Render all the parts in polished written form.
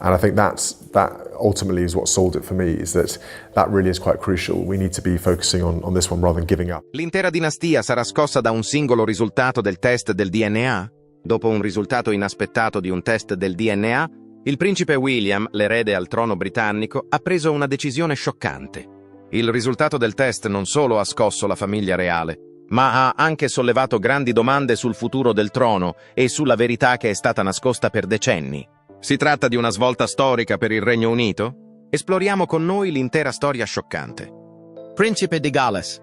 And I think that ultimately is what sold it for me, is that really is quite crucial. We need to be focusing on this one rather than giving up. L'intera dinastia sarà scossa da un singolo risultato del test del DNA? Dopo un risultato inaspettato di un test del DNA, il principe William, l'erede al trono britannico, ha preso una decisione scioccante. Il risultato del test non solo ha scosso la famiglia reale, ma ha anche sollevato grandi domande sul futuro del trono e sulla verità che è stata nascosta per decenni. Si tratta di una svolta storica per il Regno Unito? Esploriamo con noi l'intera storia scioccante. Principe di Galles.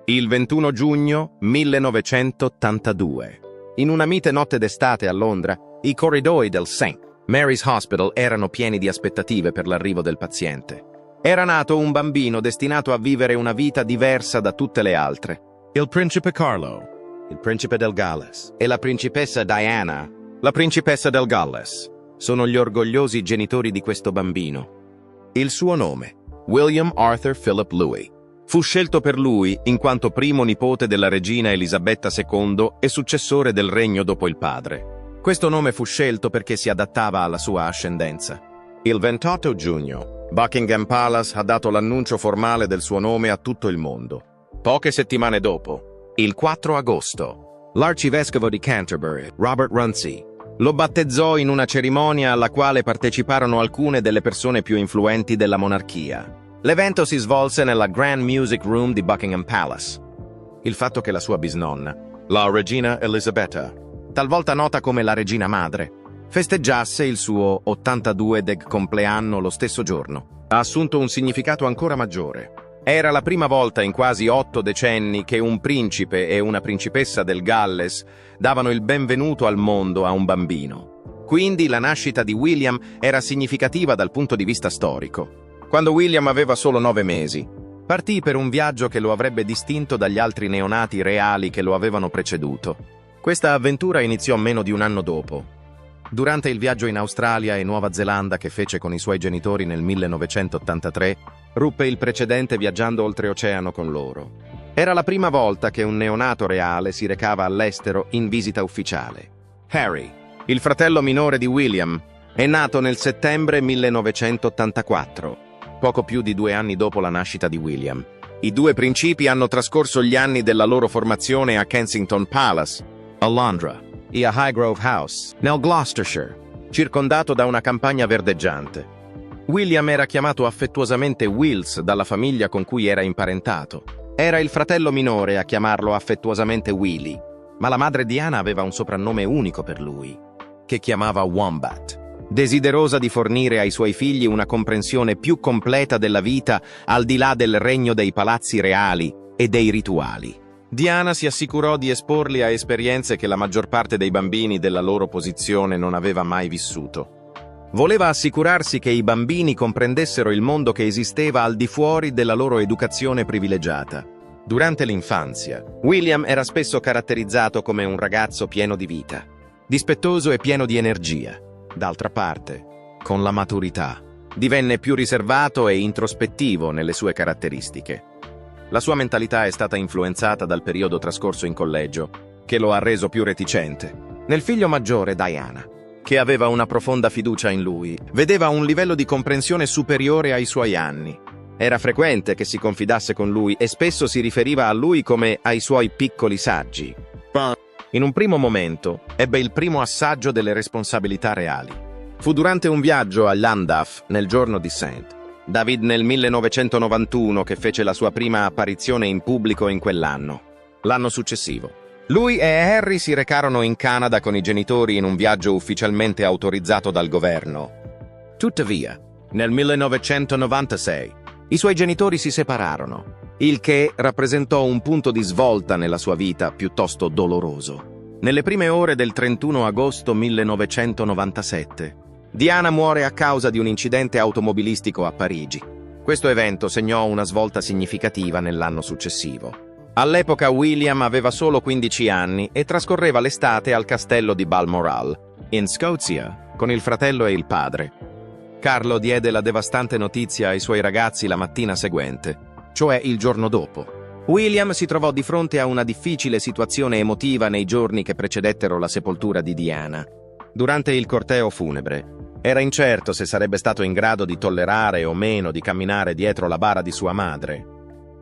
Il 21 giugno 1982. In una mite notte d'estate a Londra, i corridoi del St. Mary's Hospital erano pieni di aspettative per l'arrivo del paziente. Era nato un bambino destinato a vivere una vita diversa da tutte le altre. Il principe Carlo, il principe del Galles, e la principessa Diana, la principessa del Galles, sono gli orgogliosi genitori di questo bambino. Il suo nome, William Arthur Philip Louis, fu scelto per lui in quanto primo nipote della regina Elisabetta II e successore del regno dopo il padre. Questo nome fu scelto perché si adattava alla sua ascendenza. Il 28 giugno, Buckingham Palace ha dato l'annuncio formale del suo nome a tutto il mondo. Poche settimane dopo, il 4 agosto, l'arcivescovo di Canterbury, Robert Runcie, lo battezzò in una cerimonia alla quale parteciparono alcune delle persone più influenti della monarchia. L'evento si svolse nella Grand Music Room di Buckingham Palace. Il fatto che la sua bisnonna, la regina Elisabetta, talvolta nota come la regina madre, festeggiasse il suo 82° compleanno lo stesso giorno, ha assunto un significato ancora maggiore. Era la prima volta in quasi 8 decenni che un principe e una principessa del Galles davano il benvenuto al mondo a un bambino. Quindi la nascita di William era significativa dal punto di vista storico. Quando William aveva solo 9 mesi, partì per un viaggio che lo avrebbe distinto dagli altri neonati reali che lo avevano preceduto. Questa avventura iniziò meno di un anno dopo. Durante il viaggio in Australia e Nuova Zelanda che fece con i suoi genitori nel 1983, ruppe il precedente viaggiando oltreoceano con loro. Era la prima volta che un neonato reale si recava all'estero in visita ufficiale. Harry, il fratello minore di William, è nato nel settembre 1984, poco più di 2 anni dopo la nascita di William. I due principi hanno trascorso gli anni della loro formazione a Kensington Palace, a Londra, e a Highgrove House, nel Gloucestershire, circondato da una campagna verdeggiante. William era chiamato affettuosamente Wills dalla famiglia con cui era imparentato. Era il fratello minore a chiamarlo affettuosamente Willy, ma la madre Diana aveva un soprannome unico per lui, che chiamava Wombat, desiderosa di fornire ai suoi figli una comprensione più completa della vita al di là del regno dei palazzi reali e dei rituali. Diana si assicurò di esporli a esperienze che la maggior parte dei bambini della loro posizione non aveva mai vissuto. Voleva assicurarsi che i bambini comprendessero il mondo che esisteva al di fuori della loro educazione privilegiata. Durante l'infanzia, William era spesso caratterizzato come un ragazzo pieno di vita, dispettoso e pieno di energia. D'altra parte, con la maturità, divenne più riservato e introspettivo nelle sue caratteristiche. La sua mentalità è stata influenzata dal periodo trascorso in collegio, che lo ha reso più reticente. Nel figlio maggiore, Diana, che aveva una profonda fiducia in lui, vedeva un livello di comprensione superiore ai suoi anni. Era frequente che si confidasse con lui e spesso si riferiva a lui come ai suoi piccoli saggi. In un primo momento, ebbe il primo assaggio delle responsabilità reali. Fu durante un viaggio a Llandaff nel giorno di St. David nel 1991 che fece la sua prima apparizione in pubblico in quell'anno. L'anno successivo, lui e Harry si recarono in Canada con i genitori in un viaggio ufficialmente autorizzato dal governo. Tuttavia, nel 1996, i suoi genitori si separarono, il che rappresentò un punto di svolta nella sua vita piuttosto doloroso. Nelle prime ore del 31 agosto 1997, Diana muore a causa di un incidente automobilistico a Parigi. Questo evento segnò una svolta significativa nell'anno successivo. All'epoca William aveva solo 15 anni e trascorreva l'estate al castello di Balmoral, in Scozia, con il fratello e il padre. Carlo diede la devastante notizia ai suoi ragazzi la mattina seguente, cioè il giorno dopo. William si trovò di fronte a una difficile situazione emotiva nei giorni che precedettero la sepoltura di Diana. Durante il corteo funebre, Era incerto se sarebbe stato in grado di tollerare o meno di camminare dietro la bara di sua madre.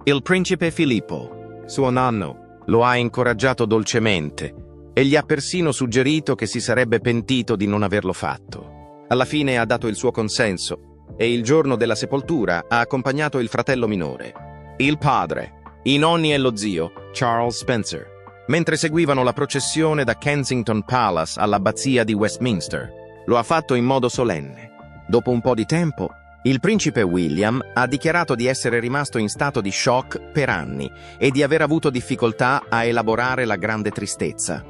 Il principe Filippo, suo nonno, lo ha incoraggiato dolcemente e gli ha persino suggerito che si sarebbe pentito di non averlo fatto. Alla fine ha dato il suo consenso e il giorno della sepoltura ha accompagnato il fratello minore, il padre, i nonni e lo zio, Charles Spencer, mentre seguivano la processione da Kensington Palace all'abbazia di Westminster. Lo ha fatto in modo solenne. Dopo un po' di tempo, il principe William ha dichiarato di essere rimasto in stato di shock per anni e di aver avuto difficoltà a elaborare la grande tristezza.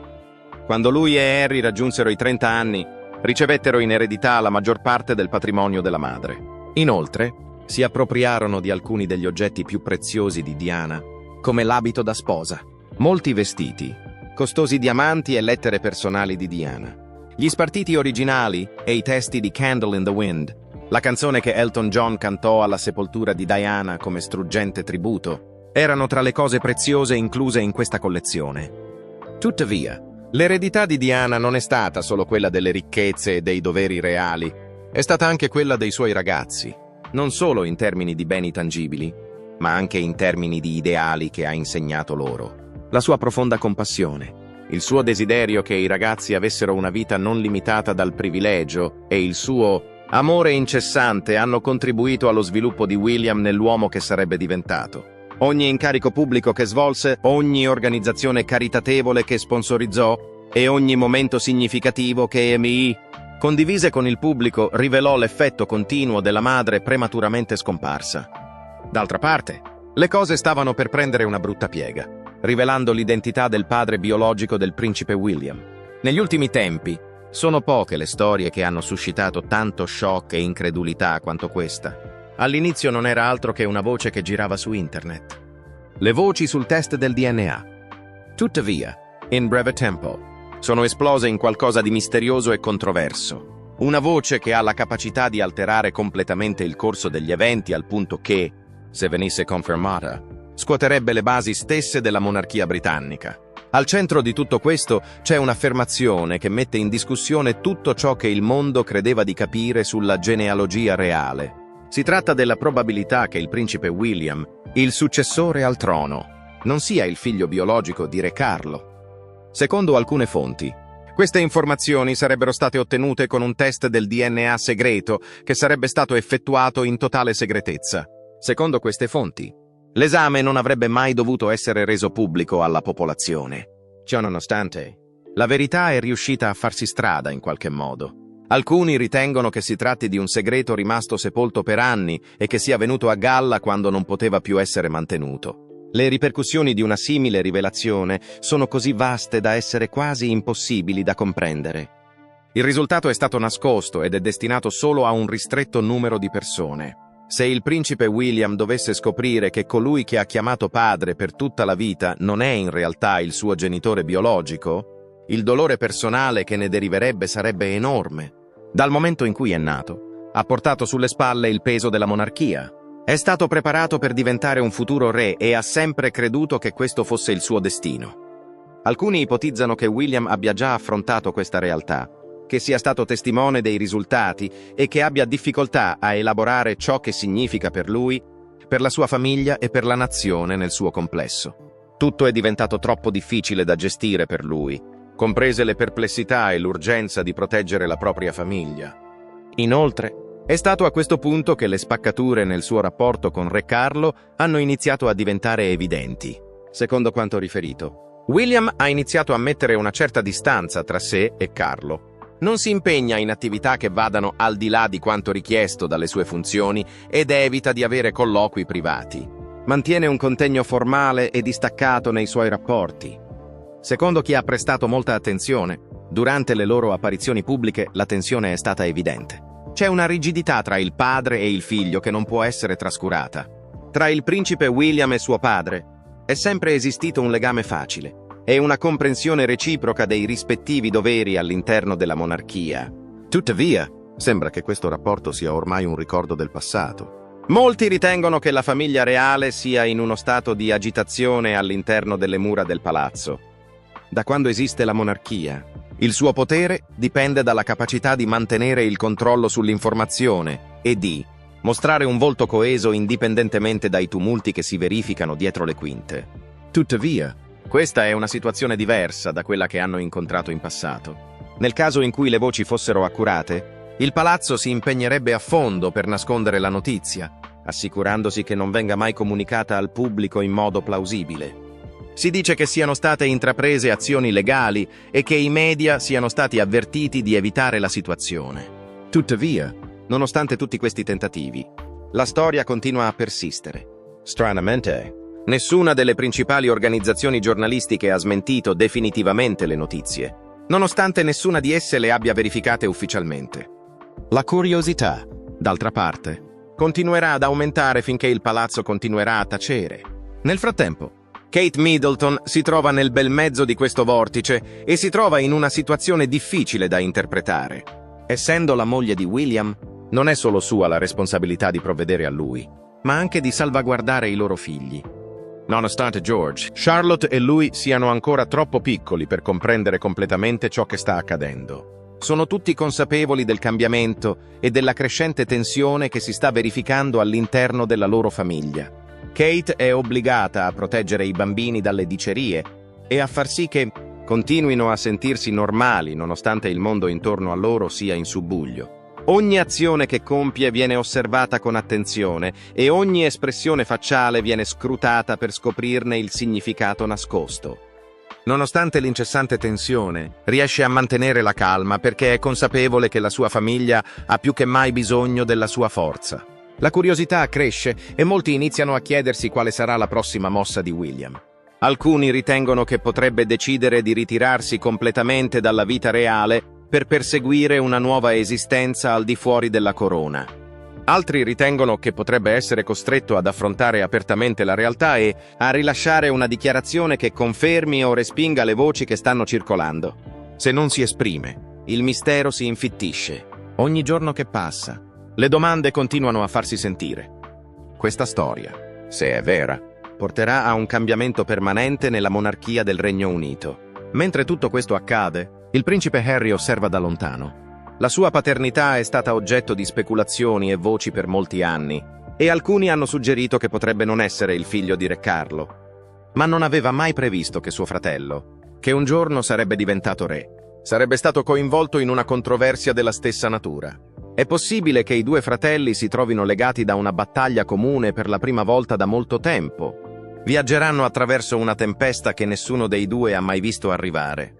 Quando lui e Harry raggiunsero i 30 anni, ricevettero in eredità la maggior parte del patrimonio della madre. Inoltre, si appropriarono di alcuni degli oggetti più preziosi di Diana, come l'abito da sposa, molti vestiti, costosi diamanti e lettere personali di Diana, gli spartiti originali e i testi di Candle in the Wind, la canzone che Elton John cantò alla sepoltura di Diana come struggente tributo, erano tra le cose preziose incluse in questa collezione. Tuttavia, l'eredità di Diana non è stata solo quella delle ricchezze e dei doveri reali, è stata anche quella dei suoi ragazzi, non solo in termini di beni tangibili, ma anche in termini di ideali che ha insegnato loro. La sua profonda compassione, il suo desiderio che i ragazzi avessero una vita non limitata dal privilegio e il suo amore incessante hanno contribuito allo sviluppo di William nell'uomo che sarebbe diventato. Ogni incarico pubblico che svolse, ogni organizzazione caritatevole che sponsorizzò e ogni momento significativo che EMI condivise con il pubblico rivelò l'effetto continuo della madre prematuramente scomparsa. D'altra parte, le cose stavano per prendere una brutta piega, rivelando l'identità del padre biologico del principe William. Negli ultimi tempi, sono poche le storie che hanno suscitato tanto shock e incredulità quanto questa. All'inizio non era altro che una voce che girava su internet. Le voci sul test del DNA. Tuttavia, in breve tempo, sono esplose in qualcosa di misterioso e controverso. Una voce che ha la capacità di alterare completamente il corso degli eventi al punto che, se venisse confermata, scuoterebbe le basi stesse della monarchia britannica. Al centro di tutto questo c'è un'affermazione che mette in discussione tutto ciò che il mondo credeva di capire sulla genealogia reale. Si tratta della probabilità che il principe William, il successore al trono, non sia il figlio biologico di Re Carlo. Secondo alcune fonti, queste informazioni sarebbero state ottenute con un test del DNA segreto che sarebbe stato effettuato in totale segretezza. Secondo queste fonti, l'esame non avrebbe mai dovuto essere reso pubblico alla popolazione. Ciò nonostante, la verità è riuscita a farsi strada in qualche modo. Alcuni ritengono che si tratti di un segreto rimasto sepolto per anni e che sia venuto a galla quando non poteva più essere mantenuto. Le ripercussioni di una simile rivelazione sono così vaste da essere quasi impossibili da comprendere. Il risultato è stato nascosto ed è destinato solo a un ristretto numero di persone. Se il principe William dovesse scoprire che colui che ha chiamato padre per tutta la vita non è in realtà il suo genitore biologico, il dolore personale che ne deriverebbe sarebbe enorme. Dal momento in cui è nato, ha portato sulle spalle il peso della monarchia. È stato preparato per diventare un futuro re e ha sempre creduto che questo fosse il suo destino. Alcuni ipotizzano che William abbia già affrontato questa realtà, che sia stato testimone dei risultati e che abbia difficoltà a elaborare ciò che significa per lui, per la sua famiglia e per la nazione nel suo complesso. Tutto è diventato troppo difficile da gestire per lui, comprese le perplessità e l'urgenza di proteggere la propria famiglia. Inoltre, è stato a questo punto che le spaccature nel suo rapporto con Re Carlo hanno iniziato a diventare evidenti. Secondo quanto riferito, William ha iniziato a mettere una certa distanza tra sé e Carlo. Non si impegna in attività che vadano al di là di quanto richiesto dalle sue funzioni ed evita di avere colloqui privati. Mantiene un contegno formale e distaccato nei suoi rapporti. Secondo chi ha prestato molta attenzione, durante le loro apparizioni pubbliche la tensione è stata evidente. C'è una rigidità tra il padre e il figlio che non può essere trascurata. Tra il principe William e suo padre è sempre esistito un legame facile e una comprensione reciproca dei rispettivi doveri all'interno della monarchia. Tuttavia, sembra che questo rapporto sia ormai un ricordo del passato. Molti ritengono che la famiglia reale sia in uno stato di agitazione all'interno delle mura del palazzo. Da quando esiste la monarchia, Il suo potere dipende dalla capacità di mantenere il controllo sull'informazione e di mostrare un volto coeso indipendentemente dai tumulti che si verificano dietro le quinte. Tuttavia, questa è una situazione diversa da quella che hanno incontrato in passato. Nel caso in cui le voci fossero accurate, il palazzo si impegnerebbe a fondo per nascondere la notizia, assicurandosi che non venga mai comunicata al pubblico in modo plausibile. Si dice che siano state intraprese azioni legali e che i media siano stati avvertiti di evitare la situazione. Tuttavia, nonostante tutti questi tentativi, la storia continua a persistere. Stranamente, nessuna delle principali organizzazioni giornalistiche ha smentito definitivamente le notizie, nonostante nessuna di esse le abbia verificate ufficialmente. La curiosità, d'altra parte, continuerà ad aumentare finché il palazzo continuerà a tacere. Nel frattempo, Kate Middleton si trova nel bel mezzo di questo vortice e si trova in una situazione difficile da interpretare. Essendo la moglie di William, non è solo sua la responsabilità di provvedere a lui, ma anche di salvaguardare i loro figli. Nonostante George, Charlotte e lui siano ancora troppo piccoli per comprendere completamente ciò che sta accadendo. Sono tutti consapevoli del cambiamento e della crescente tensione che si sta verificando all'interno della loro famiglia. Kate è obbligata a proteggere i bambini dalle dicerie e a far sì che continuino a sentirsi normali nonostante il mondo intorno a loro sia in subbuglio. Ogni azione che compie viene osservata con attenzione e ogni espressione facciale viene scrutata per scoprirne il significato nascosto. Nonostante l'incessante tensione, riesce a mantenere la calma perché è consapevole che la sua famiglia ha più che mai bisogno della sua forza. La curiosità cresce e molti iniziano a chiedersi quale sarà la prossima mossa di William. Alcuni ritengono che potrebbe decidere di ritirarsi completamente dalla vita reale per perseguire una nuova esistenza al di fuori della corona. Altri ritengono che potrebbe essere costretto ad affrontare apertamente la realtà e a rilasciare una dichiarazione che confermi o respinga le voci che stanno circolando. Se non si esprime, il mistero si infittisce. Ogni giorno che passa, le domande continuano a farsi sentire. Questa storia, se è vera, porterà a un cambiamento permanente nella monarchia del Regno Unito. Mentre tutto questo accade, il principe Harry osserva da lontano. La sua paternità è stata oggetto di speculazioni e voci per molti anni, e alcuni hanno suggerito che potrebbe non essere il figlio di Re Carlo. Ma non aveva mai previsto che suo fratello, che un giorno sarebbe diventato re, sarebbe stato coinvolto in una controversia della stessa natura. È possibile che i due fratelli si trovino legati da una battaglia comune per la prima volta da molto tempo. Viaggeranno attraverso una tempesta che nessuno dei due ha mai visto arrivare.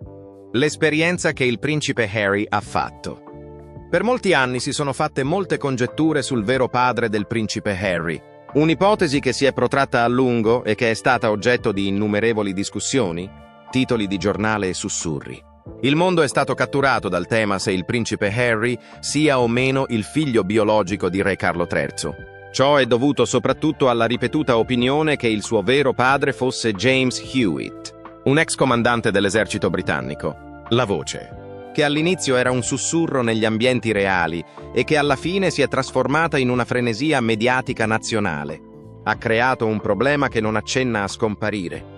L'esperienza che il principe Harry ha fatto. Per molti anni si sono fatte molte congetture sul vero padre del principe Harry, un'ipotesi che si è protratta a lungo e che è stata oggetto di innumerevoli discussioni, titoli di giornale e sussurri. Il mondo è stato catturato dal tema se il principe Harry sia o meno il figlio biologico di Re Carlo III. Ciò è dovuto soprattutto alla ripetuta opinione che il suo vero padre fosse James Hewitt, un ex comandante dell'esercito britannico. La voce, che all'inizio era un sussurro negli ambienti reali e che alla fine si è trasformata in una frenesia mediatica nazionale, ha creato un problema che non accenna a scomparire.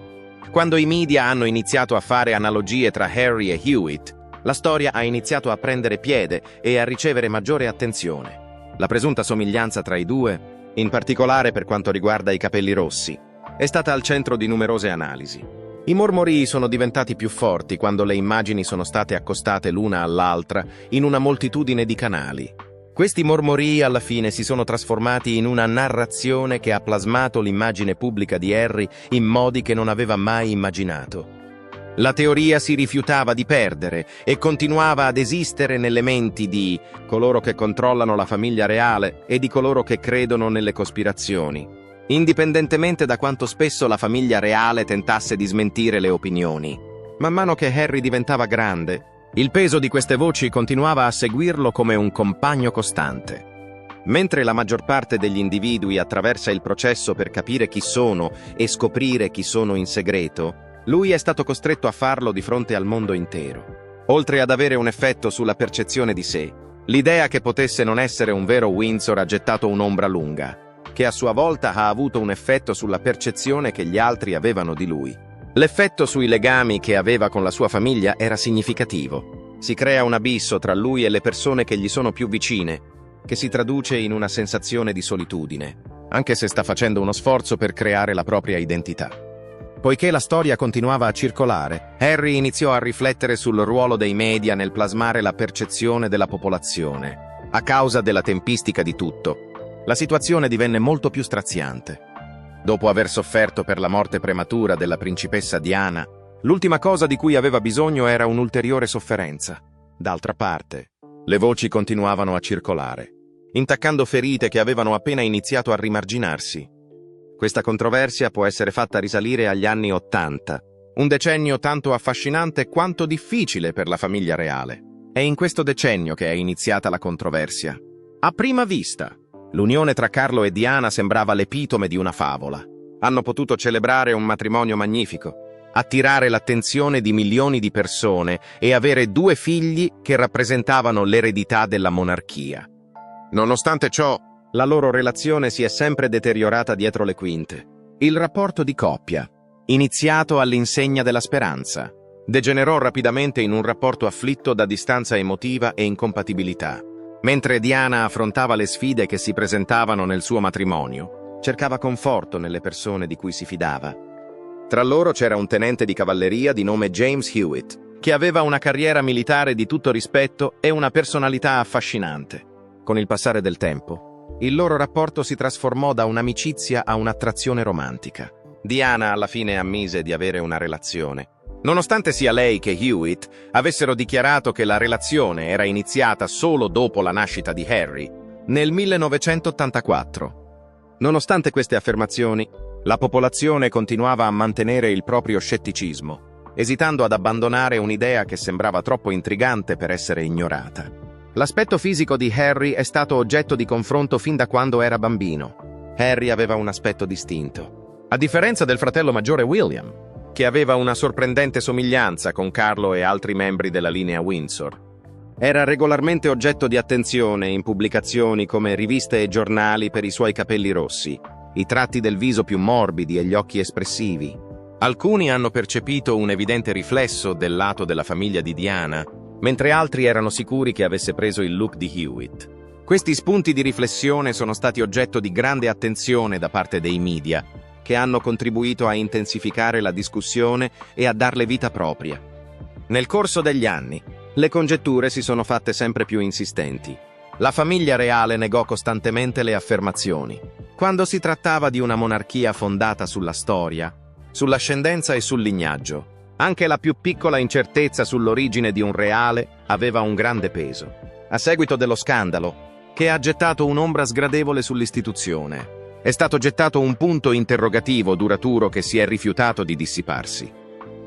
Quando i media hanno iniziato a fare analogie tra Harry e Hewitt, la storia ha iniziato a prendere piede e a ricevere maggiore attenzione. La presunta somiglianza tra i due, in particolare per quanto riguarda i capelli rossi, è stata al centro di numerose analisi. I mormorii sono diventati più forti quando le immagini sono state accostate l'una all'altra in una moltitudine di canali. Questi mormorii alla fine si sono trasformati in una narrazione che ha plasmato l'immagine pubblica di Harry in modi che non aveva mai immaginato. La teoria si rifiutava di perdere e continuava ad esistere nelle menti di coloro che controllano la famiglia reale e di coloro che credono nelle cospirazioni, indipendentemente da quanto spesso la famiglia reale tentasse di smentire le opinioni. Man mano che Harry diventava grande, il peso di queste voci continuava a seguirlo come un compagno costante. Mentre la maggior parte degli individui attraversa il processo per capire chi sono e scoprire chi sono in segreto, lui è stato costretto a farlo di fronte al mondo intero. Oltre ad avere un effetto sulla percezione di sé, l'idea che potesse non essere un vero Windsor ha gettato un'ombra lunga, che a sua volta ha avuto un effetto sulla percezione che gli altri avevano di lui. L'effetto sui legami che aveva con la sua famiglia era significativo. Si crea un abisso tra lui e le persone che gli sono più vicine, che si traduce in una sensazione di solitudine, anche se sta facendo uno sforzo per creare la propria identità. Poiché la storia continuava a circolare, Harry iniziò a riflettere sul ruolo dei media nel plasmare la percezione della popolazione. A causa della tempistica di tutto, la situazione divenne molto più straziante. Dopo aver sofferto per la morte prematura della principessa Diana, l'ultima cosa di cui aveva bisogno era un'ulteriore sofferenza. D'altra parte, le voci continuavano a circolare, intaccando ferite che avevano appena iniziato a rimarginarsi. Questa controversia può essere fatta risalire agli anni '80, un decennio tanto affascinante quanto difficile per la famiglia reale. È in questo decennio che è iniziata la controversia. A prima vista, l'unione tra Carlo e Diana sembrava l'epitome di una favola. Hanno potuto celebrare un matrimonio magnifico, attirare l'attenzione di milioni di persone e avere 2 figli che rappresentavano l'eredità della monarchia. Nonostante ciò, la loro relazione si è sempre deteriorata dietro le quinte. Il rapporto di coppia, iniziato all'insegna della speranza, degenerò rapidamente in un rapporto afflitto da distanza emotiva e incompatibilità. Mentre Diana affrontava le sfide che si presentavano nel suo matrimonio, cercava conforto nelle persone di cui si fidava. Tra loro c'era un tenente di cavalleria di nome James Hewitt, che aveva una carriera militare di tutto rispetto e una personalità affascinante. Con il passare del tempo, il loro rapporto si trasformò da un'amicizia a un'attrazione romantica. Diana alla fine ammise di avere una relazione, nonostante sia lei che Hewitt avessero dichiarato che la relazione era iniziata solo dopo la nascita di Harry, nel 1984. Nonostante queste affermazioni, la popolazione continuava a mantenere il proprio scetticismo, esitando ad abbandonare un'idea che sembrava troppo intrigante per essere ignorata. L'aspetto fisico di Harry è stato oggetto di confronto fin da quando era bambino. Harry aveva un aspetto distinto. A differenza del fratello maggiore William, che aveva una sorprendente somiglianza con Carlo e altri membri della linea Windsor. Era regolarmente oggetto di attenzione in pubblicazioni come riviste e giornali per i suoi capelli rossi, i tratti del viso più morbidi e gli occhi espressivi. Alcuni hanno percepito un evidente riflesso del lato della famiglia di Diana, mentre altri erano sicuri che avesse preso il look di Hewitt. Questi spunti di riflessione sono stati oggetto di grande attenzione da parte dei media, che hanno contribuito a intensificare la discussione e a darle vita propria. Nel corso degli anni, le congetture si sono fatte sempre più insistenti. La famiglia reale negò costantemente le affermazioni. Quando si trattava di una monarchia fondata sulla storia, sull'ascendenza e sul lignaggio, anche la più piccola incertezza sull'origine di un reale aveva un grande peso. A seguito dello scandalo, che ha gettato un'ombra sgradevole sull'istituzione, è stato gettato un punto interrogativo duraturo che si è rifiutato di dissiparsi.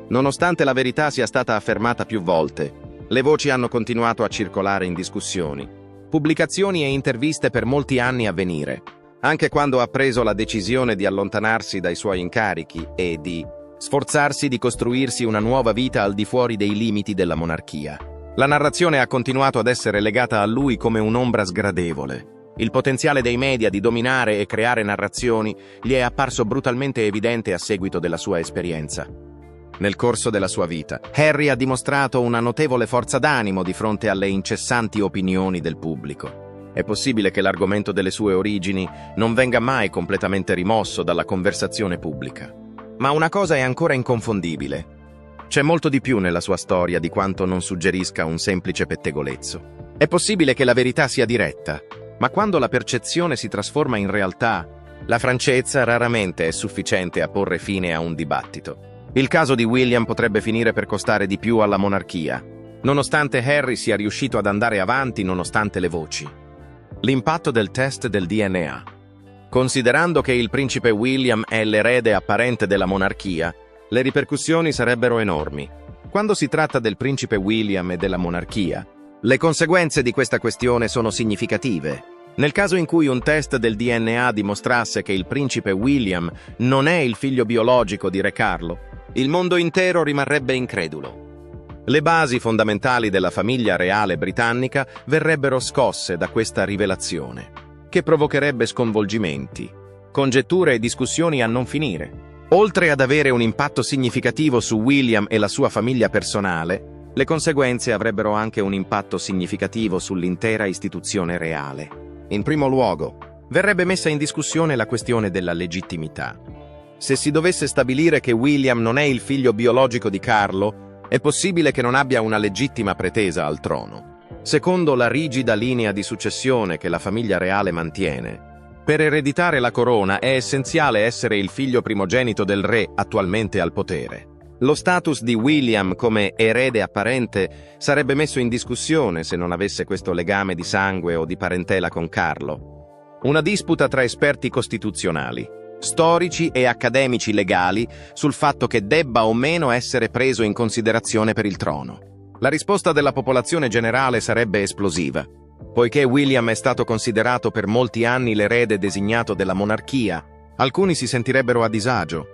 Nonostante la verità sia stata affermata più volte, le voci hanno continuato a circolare in discussioni, pubblicazioni e interviste per molti anni a venire, anche quando ha preso la decisione di allontanarsi dai suoi incarichi e di sforzarsi di costruirsi una nuova vita al di fuori dei limiti della monarchia. La narrazione ha continuato ad essere legata a lui come un'ombra sgradevole. Il potenziale dei media di dominare e creare narrazioni gli è apparso brutalmente evidente a seguito della sua esperienza. Nel corso della sua vita, Harry ha dimostrato una notevole forza d'animo di fronte alle incessanti opinioni del pubblico. È possibile che l'argomento delle sue origini non venga mai completamente rimosso dalla conversazione pubblica. Ma una cosa è ancora inconfondibile. C'è molto di più nella sua storia di quanto non suggerisca un semplice pettegolezzo. È possibile che la verità sia diretta, ma quando la percezione si trasforma in realtà, la franchezza raramente è sufficiente a porre fine a un dibattito. Il caso di William potrebbe finire per costare di più alla monarchia, nonostante Harry sia riuscito ad andare avanti nonostante le voci. L'impatto del test del DNA. Considerando che il principe William è l'erede apparente della monarchia, le ripercussioni sarebbero enormi. Quando si tratta del principe William e della monarchia, le conseguenze di questa questione sono significative. Nel caso in cui un test del DNA dimostrasse che il principe William non è il figlio biologico di Re Carlo, il mondo intero rimarrebbe incredulo. Le basi fondamentali della famiglia reale britannica verrebbero scosse da questa rivelazione, che provocherebbe sconvolgimenti, congetture e discussioni a non finire. Oltre ad avere un impatto significativo su William e la sua famiglia personale, le conseguenze avrebbero anche un impatto significativo sull'intera istituzione reale. In primo luogo, verrebbe messa in discussione la questione della legittimità. Se si dovesse stabilire che William non è il figlio biologico di Carlo, è possibile che non abbia una legittima pretesa al trono. Secondo la rigida linea di successione che la famiglia reale mantiene, per ereditare la corona è essenziale essere il figlio primogenito del re attualmente al potere. Lo status di William come erede apparente sarebbe messo in discussione se non avesse questo legame di sangue o di parentela con Carlo. Una disputa tra esperti costituzionali, storici e accademici legali sul fatto che debba o meno essere preso in considerazione per il trono. La risposta della popolazione generale sarebbe esplosiva. Poiché William è stato considerato per molti anni l'erede designato della monarchia, alcuni si sentirebbero a disagio.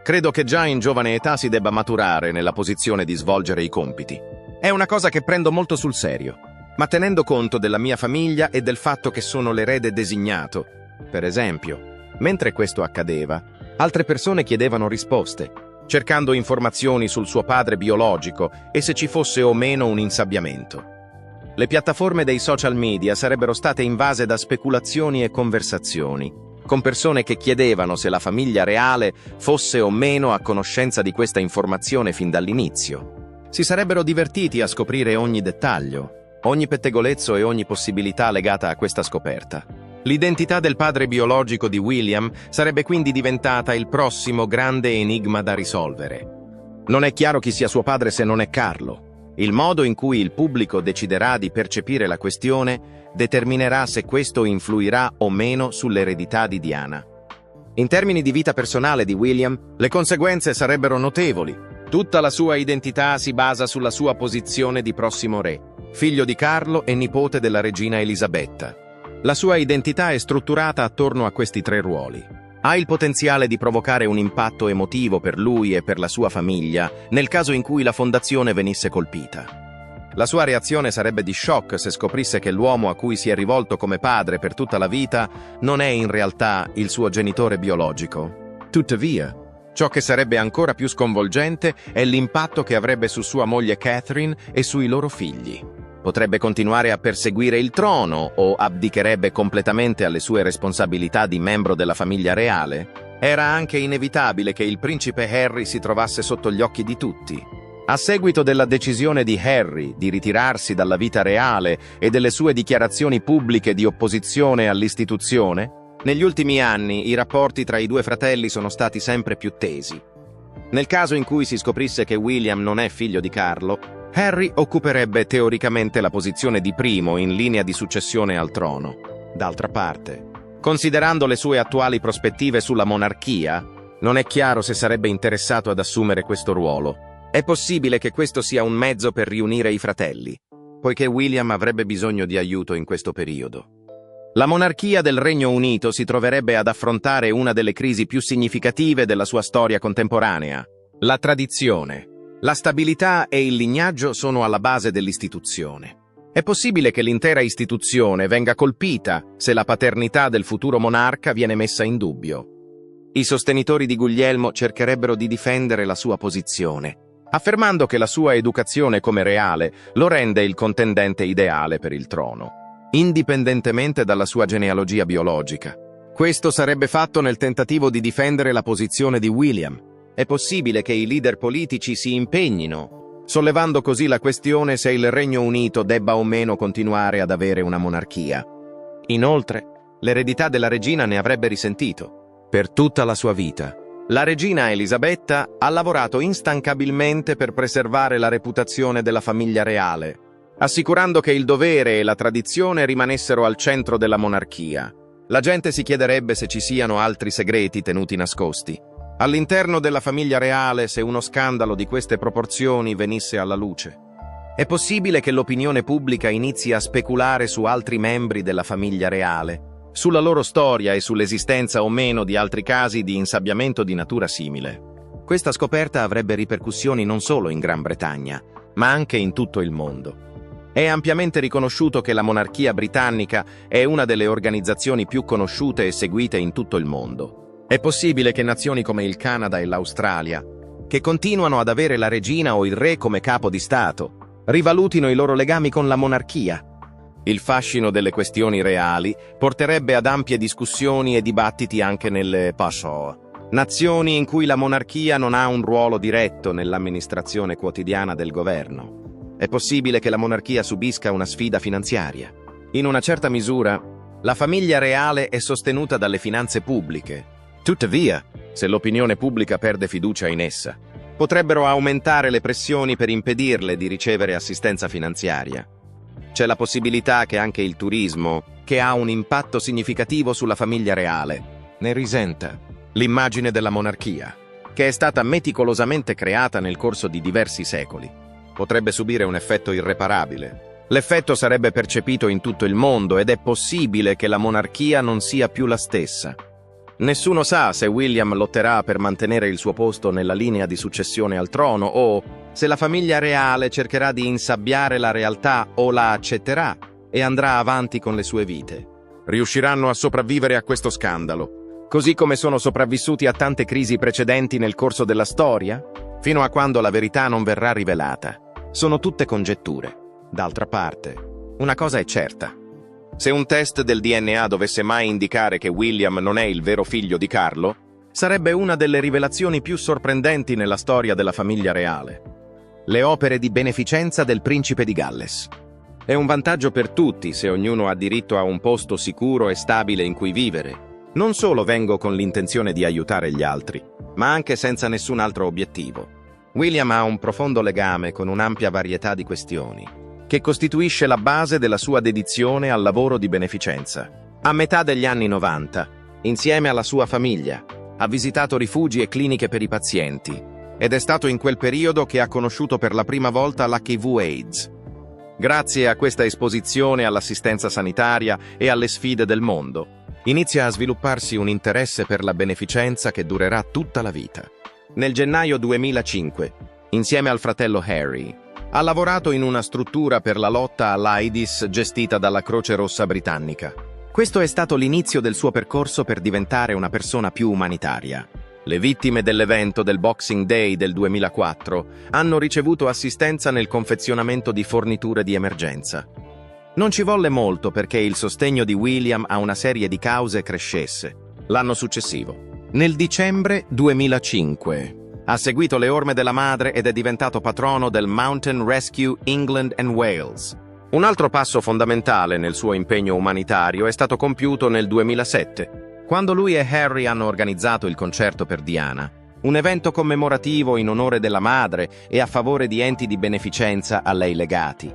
Credo che già in giovane età si debba maturare nella posizione di svolgere i compiti. È una cosa che prendo molto sul serio, ma tenendo conto della mia famiglia e del fatto che sono l'erede designato. Per esempio, mentre questo accadeva, altre persone chiedevano risposte, cercando informazioni sul suo padre biologico e se ci fosse o meno un insabbiamento. Le piattaforme dei social media sarebbero state invase da speculazioni e conversazioni, con persone che chiedevano se la famiglia reale fosse o meno a conoscenza di questa informazione fin dall'inizio. Si sarebbero divertiti a scoprire ogni dettaglio, ogni pettegolezzo e ogni possibilità legata a questa scoperta. L'identità del padre biologico di William sarebbe quindi diventata il prossimo grande enigma da risolvere. Non è chiaro chi sia suo padre se non è Carlo. Il modo in cui il pubblico deciderà di percepire la questione determinerà se questo influirà o meno sull'eredità di Diana. In termini di vita personale di William, le conseguenze sarebbero notevoli. Tutta la sua identità si basa sulla sua posizione di prossimo re, figlio di Carlo e nipote della regina Elisabetta. La sua identità è strutturata attorno a questi tre ruoli. Ha il potenziale di provocare un impatto emotivo per lui e per la sua famiglia nel caso in cui la fondazione venisse colpita. La sua reazione sarebbe di shock se scoprisse che l'uomo a cui si è rivolto come padre per tutta la vita non è in realtà il suo genitore biologico. Tuttavia, ciò che sarebbe ancora più sconvolgente è l'impatto che avrebbe su sua moglie Catherine e sui loro figli. Potrebbe continuare a perseguire il trono o abdicherebbe completamente alle sue responsabilità di membro della famiglia reale. Era anche inevitabile che il principe Harry si trovasse sotto gli occhi di tutti. A seguito della decisione di Harry di ritirarsi dalla vita reale e delle sue dichiarazioni pubbliche di opposizione all'istituzione, negli ultimi anni i rapporti tra i due fratelli sono stati sempre più tesi. Nel caso in cui si scoprisse che William non è figlio di Carlo, Harry occuperebbe teoricamente la posizione di primo in linea di successione al trono. D'altra parte, considerando le sue attuali prospettive sulla monarchia, non è chiaro se sarebbe interessato ad assumere questo ruolo. È possibile che questo sia un mezzo per riunire i fratelli, poiché William avrebbe bisogno di aiuto in questo periodo. La monarchia del Regno Unito si troverebbe ad affrontare una delle crisi più significative della sua storia contemporanea: la tradizione. La stabilità e il lignaggio sono alla base dell'istituzione. È possibile che l'intera istituzione venga colpita se la paternità del futuro monarca viene messa in dubbio. I sostenitori di Guglielmo cercherebbero di difendere la sua posizione, affermando che la sua educazione come reale lo rende il contendente ideale per il trono, indipendentemente dalla sua genealogia biologica. Questo sarebbe fatto nel tentativo di difendere la posizione di William. È possibile che i leader politici si impegnino, sollevando così la questione se il Regno Unito debba o meno continuare ad avere una monarchia. Inoltre, l'eredità della regina ne avrebbe risentito. Per tutta la sua vita, la regina Elisabetta ha lavorato instancabilmente per preservare la reputazione della famiglia reale, assicurando che il dovere e la tradizione rimanessero al centro della monarchia. La gente si chiederebbe se ci siano altri segreti tenuti nascosti all'interno della famiglia reale se uno scandalo di queste proporzioni venisse alla luce. È possibile che l'opinione pubblica inizi a speculare su altri membri della famiglia reale, sulla loro storia e sull'esistenza o meno di altri casi di insabbiamento di natura simile. Questa scoperta avrebbe ripercussioni non solo in Gran Bretagna, ma anche in tutto il mondo. È ampiamente riconosciuto che la monarchia britannica è una delle organizzazioni più conosciute e seguite in tutto il mondo. È possibile che nazioni come il Canada e l'Australia, che continuano ad avere la regina o il re come capo di Stato, rivalutino i loro legami con la monarchia. Il fascino delle questioni reali porterebbe ad ampie discussioni e dibattiti anche nelle PASO, nazioni in cui la monarchia non ha un ruolo diretto nell'amministrazione quotidiana del governo. È possibile che la monarchia subisca una sfida finanziaria. In una certa misura, la famiglia reale è sostenuta dalle finanze pubbliche. Tuttavia, se l'opinione pubblica perde fiducia in essa, potrebbero aumentare le pressioni per impedirle di ricevere assistenza finanziaria. C'è la possibilità che anche il turismo, che ha un impatto significativo sulla famiglia reale, ne risenta. L'immagine della monarchia, che è stata meticolosamente creata nel corso di diversi secoli, potrebbe subire un effetto irreparabile. L'effetto sarebbe percepito in tutto il mondo ed è possibile che la monarchia non sia più la stessa. Nessuno sa se William lotterà per mantenere il suo posto nella linea di successione al trono o se la famiglia reale cercherà di insabbiare la realtà o la accetterà e andrà avanti con le sue vite. Riusciranno a sopravvivere a questo scandalo, così come sono sopravvissuti a tante crisi precedenti nel corso della storia, fino a quando la verità non verrà rivelata. Sono tutte congetture. D'altra parte, una cosa è certa. Se un test del DNA dovesse mai indicare che William non è il vero figlio di Carlo, sarebbe una delle rivelazioni più sorprendenti nella storia della famiglia reale. Le opere di beneficenza del principe di Galles. È un vantaggio per tutti se ognuno ha diritto a un posto sicuro e stabile in cui vivere. Non solo vengo con l'intenzione di aiutare gli altri, ma anche senza nessun altro obiettivo. William ha un profondo legame con un'ampia varietà di questioni, che costituisce la base della sua dedizione al lavoro di beneficenza. A metà degli anni 90, insieme alla sua famiglia, ha visitato rifugi e cliniche per i pazienti, ed è stato in quel periodo che ha conosciuto per la prima volta l'HIV/AIDS. Grazie a questa esposizione all'assistenza sanitaria e alle sfide del mondo, inizia a svilupparsi un interesse per la beneficenza che durerà tutta la vita. Nel gennaio 2005, insieme al fratello Harry, ha lavorato in una struttura per la lotta all'AIDS gestita dalla Croce Rossa britannica. Questo è stato l'inizio del suo percorso per diventare una persona più umanitaria. Le vittime dell'evento del Boxing Day del 2004 hanno ricevuto assistenza nel confezionamento di forniture di emergenza. Non ci volle molto perché il sostegno di William a una serie di cause crescesse. L'anno successivo, nel dicembre 2005, ha seguito le orme della madre ed è diventato patrono del Mountain Rescue England and Wales. Un altro passo fondamentale nel suo impegno umanitario è stato compiuto nel 2007, quando lui e Harry hanno organizzato il concerto per Diana, un evento commemorativo in onore della madre e a favore di enti di beneficenza a lei legati.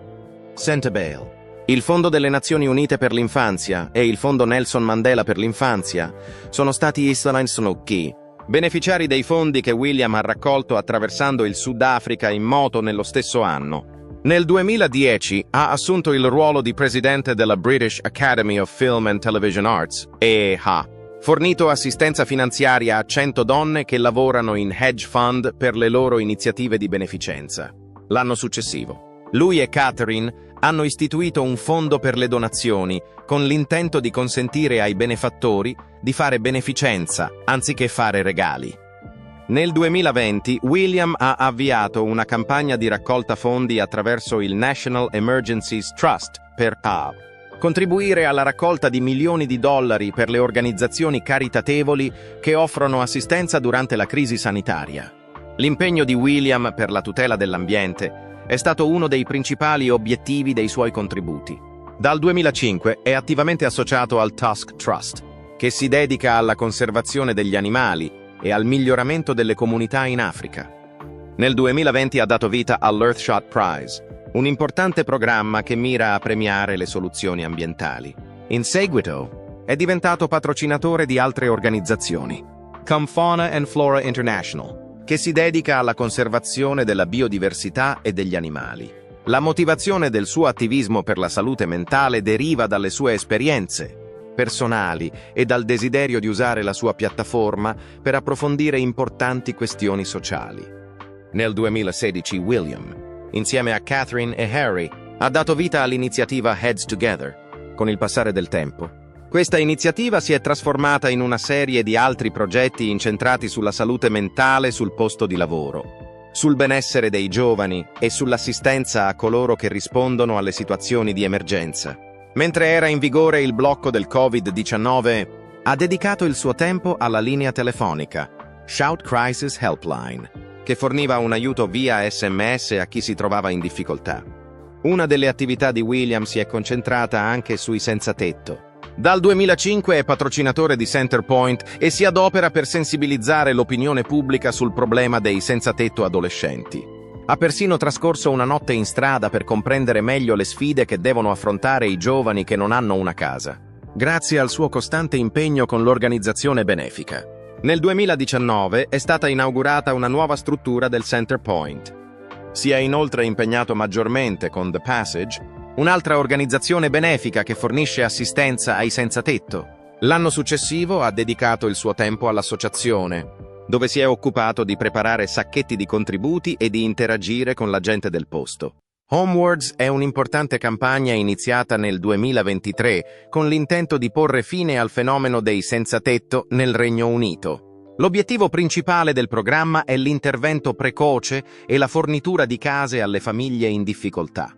Santa Bale, il Fondo delle Nazioni Unite per l'Infanzia e il Fondo Nelson Mandela per l'Infanzia sono stati islandsnocchi, beneficiari dei fondi che William ha raccolto attraversando il Sudafrica in moto nello stesso anno. Nel 2010 ha assunto il ruolo di presidente della British Academy of Film and Television Arts e ha fornito assistenza finanziaria a 100 donne che lavorano in hedge fund per le loro iniziative di beneficenza. L'anno successivo, lui e Catherine hanno istituito un fondo per le donazioni con l'intento di consentire ai benefattori di fare beneficenza anziché fare regali. Nel 2020 William ha avviato una campagna di raccolta fondi attraverso il National Emergencies Trust per contribuire alla raccolta di milioni di dollari per le organizzazioni caritatevoli che offrono assistenza durante la crisi sanitaria. L'impegno di William per la tutela dell'ambiente è stato uno dei principali obiettivi dei suoi contributi. Dal 2005 è attivamente associato al Tusk Trust, che si dedica alla conservazione degli animali e al miglioramento delle comunità in Africa. Nel 2020 ha dato vita all'Earthshot Prize, un importante programma che mira a premiare le soluzioni ambientali. In seguito è diventato patrocinatore di altre organizzazioni, come Fauna and Flora International, che si dedica alla conservazione della biodiversità e degli animali. La motivazione del suo attivismo per la salute mentale deriva dalle sue esperienze personali e dal desiderio di usare la sua piattaforma per approfondire importanti questioni sociali. Nel 2016 William, insieme a Catherine e Harry, ha dato vita all'iniziativa Heads Together. Con il passare del tempo, Questa iniziativa si è trasformata in una serie di altri progetti incentrati sulla salute mentale sul posto di lavoro, sul benessere dei giovani e sull'assistenza a coloro che rispondono alle situazioni di emergenza. Mentre era in vigore il blocco del Covid-19, ha dedicato il suo tempo alla linea telefonica Shout Crisis Helpline, che forniva un aiuto via SMS a chi si trovava in difficoltà. Una delle attività di William si è concentrata anche sui senza tetto. Dal 2005 è patrocinatore di Centerpoint e si adopera per sensibilizzare l'opinione pubblica sul problema dei senza tetto adolescenti. Ha persino trascorso una notte in strada per comprendere meglio le sfide che devono affrontare i giovani che non hanno una casa, grazie al suo costante impegno con l'organizzazione benefica. Nel 2019 è stata inaugurata una nuova struttura del Centerpoint. Si è inoltre impegnato maggiormente con The Passage, un'altra organizzazione benefica che fornisce assistenza ai senza tetto. L'anno successivo ha dedicato il suo tempo all'associazione, dove si è occupato di preparare sacchetti di contributi e di interagire con la gente del posto. Homewards è un'importante campagna iniziata nel 2023 con l'intento di porre fine al fenomeno dei senza tetto nel Regno Unito. L'obiettivo principale del programma è l'intervento precoce e la fornitura di case alle famiglie in difficoltà.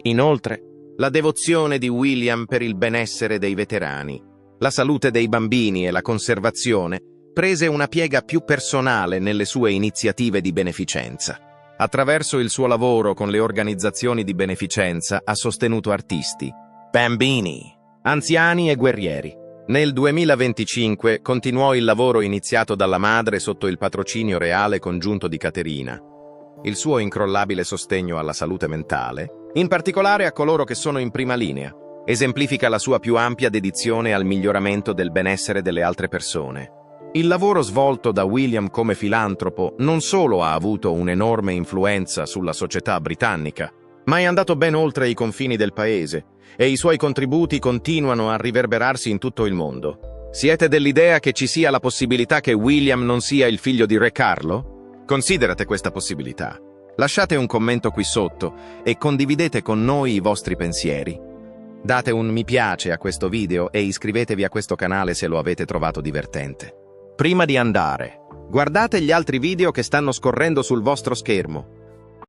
Inoltre, la devozione di William per il benessere dei veterani, la salute dei bambini e la conservazione prese una piega più personale nelle sue iniziative di beneficenza. Attraverso il suo lavoro con le organizzazioni di beneficenza ha sostenuto artisti, bambini, anziani e guerrieri. Nel 2025 continuò il lavoro iniziato dalla madre sotto il patrocinio reale congiunto di Caterina. Il suo incrollabile sostegno alla salute mentale, in particolare a coloro che sono in prima linea, esemplifica la sua più ampia dedizione al miglioramento del benessere delle altre persone. Il lavoro svolto da William come filantropo non solo ha avuto un'enorme influenza sulla società britannica, ma è andato ben oltre i confini del paese e i suoi contributi continuano a riverberarsi in tutto il mondo. Siete dell'idea che ci sia la possibilità che William non sia il figlio di Re Carlo? Considerate questa possibilità. Lasciate un commento qui sotto e condividete con noi i vostri pensieri. Date un mi piace a questo video e iscrivetevi a questo canale se lo avete trovato divertente. Prima di andare, guardate gli altri video che stanno scorrendo sul vostro schermo.